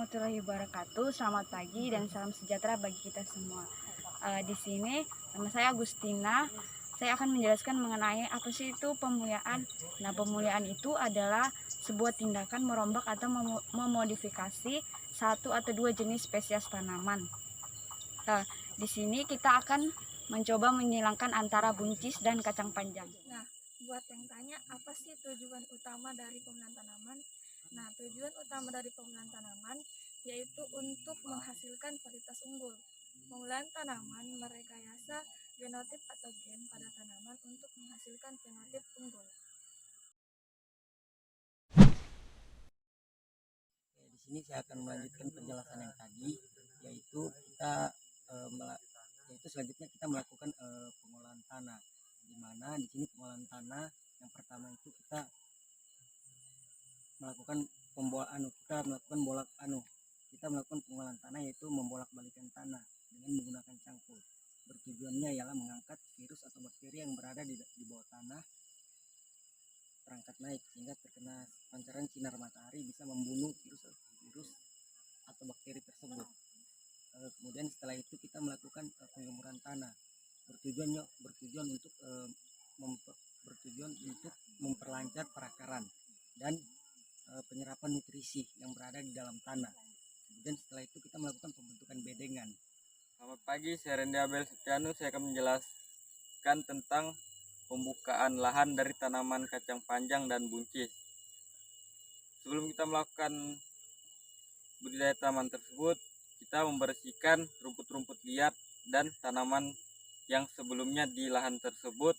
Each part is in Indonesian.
warahmatullahi wabarakatuh. Selamat pagi dan salam sejahtera bagi kita semua. Di sini nama saya Agustina. Saya akan menjelaskan mengenai apa sih itu pemuliaan. Nah, pemuliaan itu adalah sebuah tindakan merombak atau memodifikasi satu atau dua jenis spesies tanaman. Di sini kita akan mencoba menghilangkan antara buncis dan kacang panjang. Nah, buat yang tanya apa sih tujuan utama dari pemulihan tanaman? Nah, tujuan utama dari pemulihan tanaman yaitu untuk menghasilkan varietas unggul. Pemulihan tanaman merekayasa genotip atau gen pada tanaman untuk menghasilkan fenotip unggul. Di sini saya akan melanjutkan penjelasan yang tadi, yaitu selanjutnya kita melakukan pengolahan tanah. Di mana di sini pengolahan tanah yang pertama itu kita melakukan pengolahan tanah, yaitu membolak-balikan tanah dengan menggunakan cangkul. Bertujuannya ialah mengangkat virus atau bakteri yang berada di bawah tanah terangkat naik, sehingga terkena pancaran sinar matahari bisa membunuh virus atau bakteri tersebut. Kemudian setelah itu kita melakukan penggemuran tanah. Bertujuan untuk memperlancar perakaran dan penyerapan nutrisi yang berada di dalam tanah. Kemudian setelah itu kita melakukan pembentukan bedengan. Selamat pagi, saya Randy Abel Supianu. Saya akan menjelaskan tentang pembukaan lahan dari tanaman kacang panjang dan buncis. Sebelum kita melakukan budidaya tanaman tersebut, kita membersihkan rumput-rumput liar dan tanaman yang sebelumnya di lahan tersebut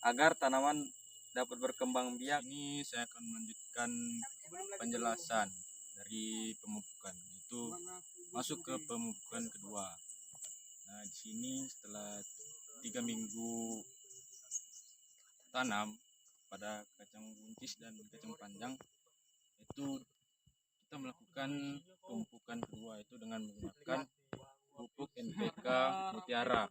agar tanaman dapat berkembang biak. Ini saya akan melanjutkan penjelasan dari pemupukan, itu masuk ke pemupukan kedua. Nah, di sini setelah 3 minggu tanam pada kacang buncis dan kacang panjang, itu kita melakukan pemupukan kedua itu dengan menggunakan pupuk NPK Mutiara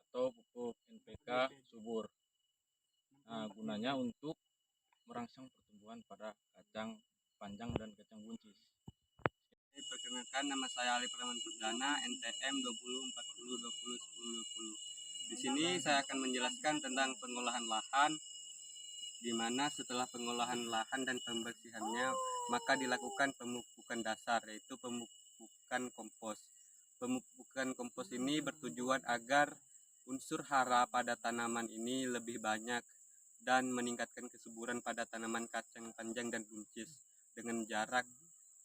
atau pupuk NPK Subur. Nah, gunanya untuk merangsang pertumbuhan pada kacang panjang dan kacang buncis. Perkenalkan, nama saya Ali Praman Perdana, NTM 2040201020. Di sini saya akan menjelaskan tentang pengolahan lahan, di mana setelah pengolahan lahan dan pembersihannya maka dilakukan pemupukan dasar, yaitu pemupukan kompos. Pemupukan kompos ini bertujuan agar unsur hara pada tanaman ini lebih banyak dan meningkatkan kesuburan pada tanaman kacang panjang dan buncis dengan jarak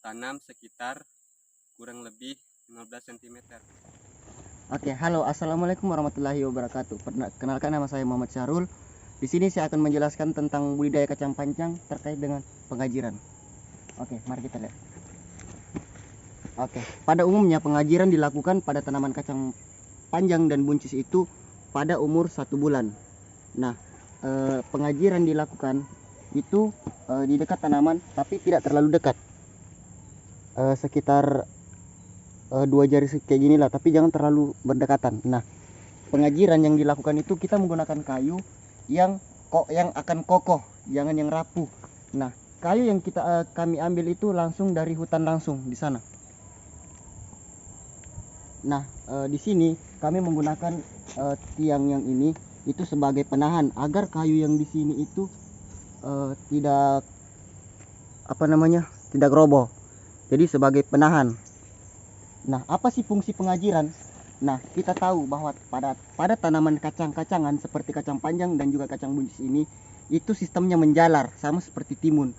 tanam sekitar kurang lebih 15 cm. Oke, halo, assalamualaikum warahmatullahi wabarakatuh. Kenalkan, nama saya Muhammad Syahrul. Di sini saya akan menjelaskan tentang budidaya kacang panjang terkait dengan pengajiran. Oke, mari kita lihat. Oke, pada umumnya pengajiran dilakukan pada tanaman kacang panjang dan buncis itu pada umur 1 bulan. Nah, pengajiran dilakukan itu di dekat tanaman, tapi tidak terlalu dekat. Sekitar 2 jari kayak gini lah, tapi jangan terlalu berdekatan. Nah, pengajiran yang dilakukan itu kita menggunakan kayu yang akan kokoh, jangan yang rapuh. Nah, kayu yang kami ambil itu langsung dari hutan langsung di sana. Nah, di sini kami menggunakan tiang yang ini itu sebagai penahan agar kayu yang di sini itu tidak roboh. Jadi sebagai penahan. Nah, apa sih fungsi pengajiran? Nah, kita tahu bahwa pada tanaman kacang-kacangan seperti kacang panjang dan juga kacang buncis ini, itu sistemnya menjalar sama seperti timun.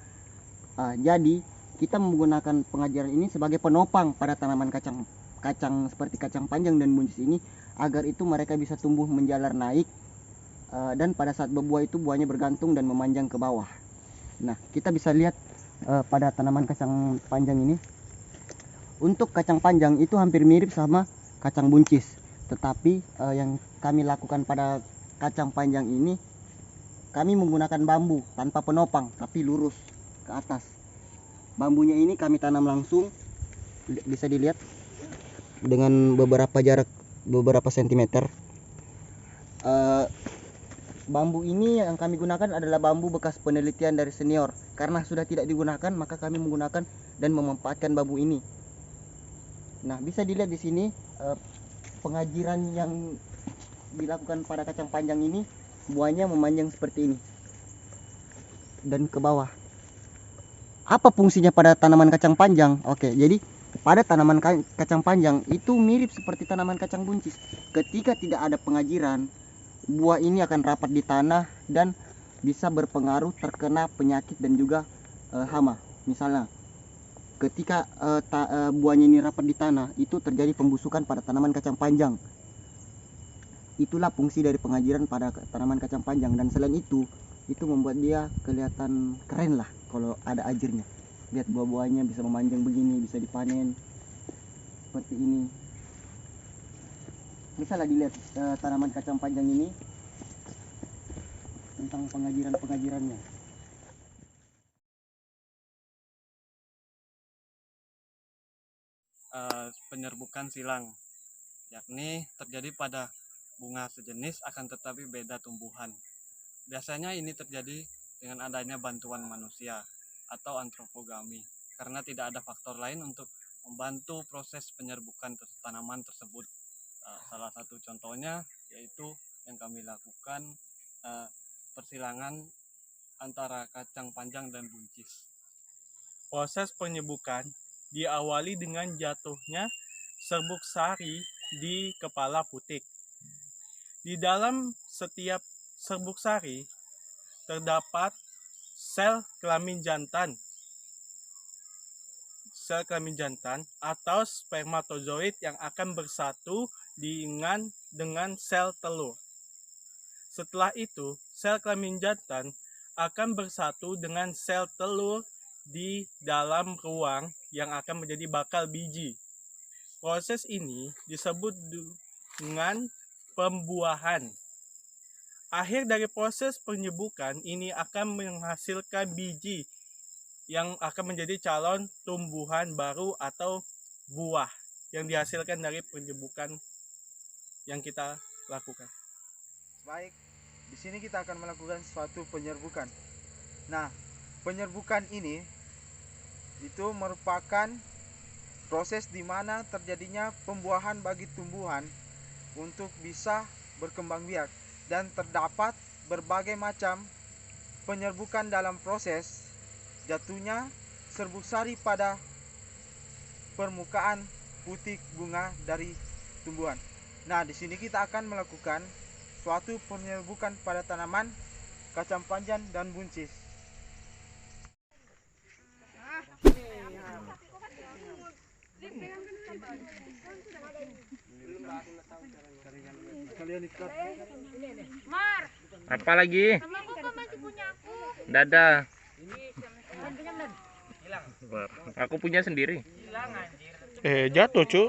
Jadi kita menggunakan pengajiran ini sebagai penopang pada tanaman kacang seperti kacang panjang dan buncis ini, agar itu mereka bisa tumbuh menjalar naik, dan pada saat berbuah itu buahnya bergantung dan memanjang ke bawah. Nah, kita bisa lihat pada tanaman kacang panjang ini, untuk kacang panjang itu hampir mirip sama kacang buncis, tetapi yang kami lakukan pada kacang panjang ini, kami menggunakan bambu tanpa penopang tapi lurus ke atas. Bambunya ini kami tanam langsung, bisa dilihat dengan beberapa jarak beberapa sentimeter. bambu ini yang kami gunakan adalah bambu bekas penelitian dari senior. Karena sudah tidak digunakan, maka kami menggunakan dan memanfaatkan bambu ini. Nah, bisa dilihat di sini pengajiran yang dilakukan pada kacang panjang ini, buahnya memanjang seperti ini dan ke bawah. Apa fungsinya pada tanaman kacang panjang? Oke, jadi pada tanaman kacang panjang itu mirip seperti tanaman kacang buncis. Ketika tidak ada pengajiran, buah ini akan rapat di tanah dan bisa berpengaruh terkena penyakit dan juga hama. Misalnya, ketika buahnya ini rapat di tanah, itu terjadi pembusukan pada tanaman kacang panjang. Itulah fungsi dari pengajiran pada tanaman kacang panjang. Dan selain itu membuat dia kelihatan keren lah kalau ada ajirnya. Lihat buah-buahnya bisa memanjang begini, bisa dipanen seperti ini. Misalnya dilihat tanaman kacang panjang ini tentang pengajirannya. Penyerbukan silang, yakni terjadi pada bunga sejenis akan tetapi beda tumbuhan. Biasanya ini terjadi dengan adanya bantuan manusia atau antropogami, karena tidak ada faktor lain untuk membantu proses penyerbukan tanaman tersebut. Salah satu contohnya yaitu yang kami lakukan, persilangan antara kacang panjang dan buncis. Proses penyebukan diawali dengan jatuhnya serbuk sari di kepala putik. Di dalam setiap serbuk sari terdapat sel kelamin jantan. Sel kelamin jantan atau spermatozoid yang akan bersatu dengan sel telur. Setelah itu, sel kelamin jantan akan bersatu dengan sel telur di dalam ruang yang akan menjadi bakal biji. Proses ini disebut dengan pembuahan. Akhir dari proses penyebukan ini akan menghasilkan biji yang akan menjadi calon tumbuhan baru atau buah yang dihasilkan dari penyebukan yang kita lakukan. Baik, di sini kita akan melakukan suatu penyerbukan. Nah, penyerbukan ini itu merupakan proses di mana terjadinya pembuahan bagi tumbuhan untuk bisa berkembang biak, dan terdapat berbagai macam penyerbukan dalam proses jatuhnya serbuk sari pada permukaan putik bunga dari tumbuhan. Nah, di sini kita akan melakukan suatu penyerbukan pada tanaman kacang panjang dan buncis. Apa lagi? Dadah. Aku punya sendiri. Jatuh, Cuk.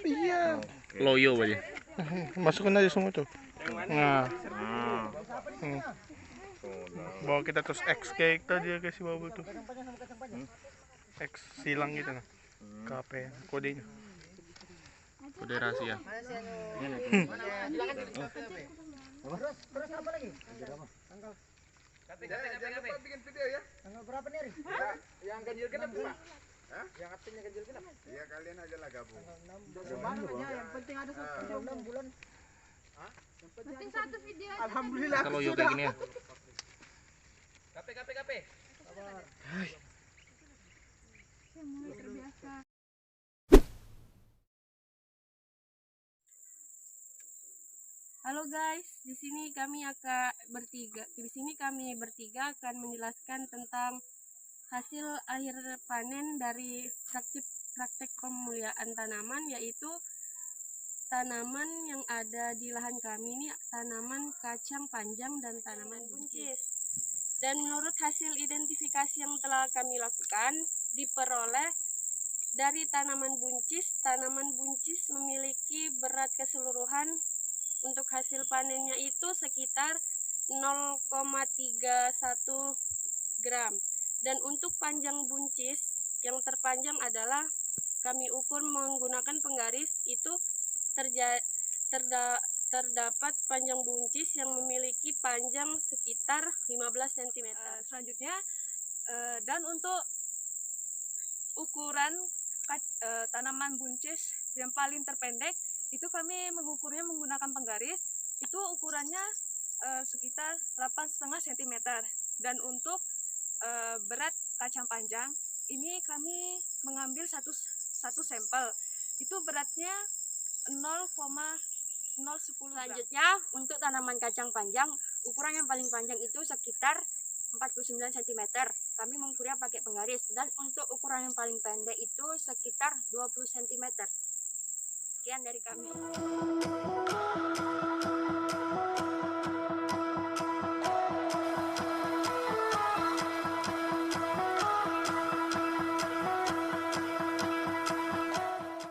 Iya. Loyo aja. Masukkan aja semua tuh. Nah. Bawa kita terus X kayak tadi ya kasih bawa tuh. X silang gitu nah. KP kodenya. Kode rahasia. Terus apa lagi? Jangan bikin video ya. Tanggal berapa nih, Ri? Yang ganjil genap Pak. Hah? Yang artinya ganjil genap. Iya, kalian aja lah gabung. Yang penting ada tanggal 6 bulan. Penting satu video. Alhamdulillah. Kalau yo kayak gini ya. KP. Halo guys, di sini kami bertiga akan menjelaskan tentang hasil akhir panen dari praktek pemuliaan tanaman, yaitu tanaman yang ada di lahan kami ini tanaman kacang panjang dan tanaman buncis. Dan menurut hasil identifikasi yang telah kami lakukan, diperoleh dari tanaman buncis memiliki berat keseluruhan untuk hasil panennya itu sekitar 0,31 gram. Dan untuk panjang buncis yang terpanjang adalah kami ukur menggunakan penggaris itu terdapat panjang buncis yang memiliki panjang sekitar 15 cm. Selanjutnya, dan untuk ukuran tanaman buncis yang paling terpendek itu kami mengukurnya menggunakan penggaris. Itu ukurannya sekitar 8,5 cm. Dan untuk berat kacang panjang ini kami mengambil satu sampel. Itu beratnya 0,010 gram. Selanjutnya, untuk tanaman kacang panjang, ukuran yang paling panjang itu sekitar 49 cm. Kami mengukurnya pakai penggaris. Dan untuk ukuran yang paling pendek itu sekitar 20 cm. Sekian dari kami.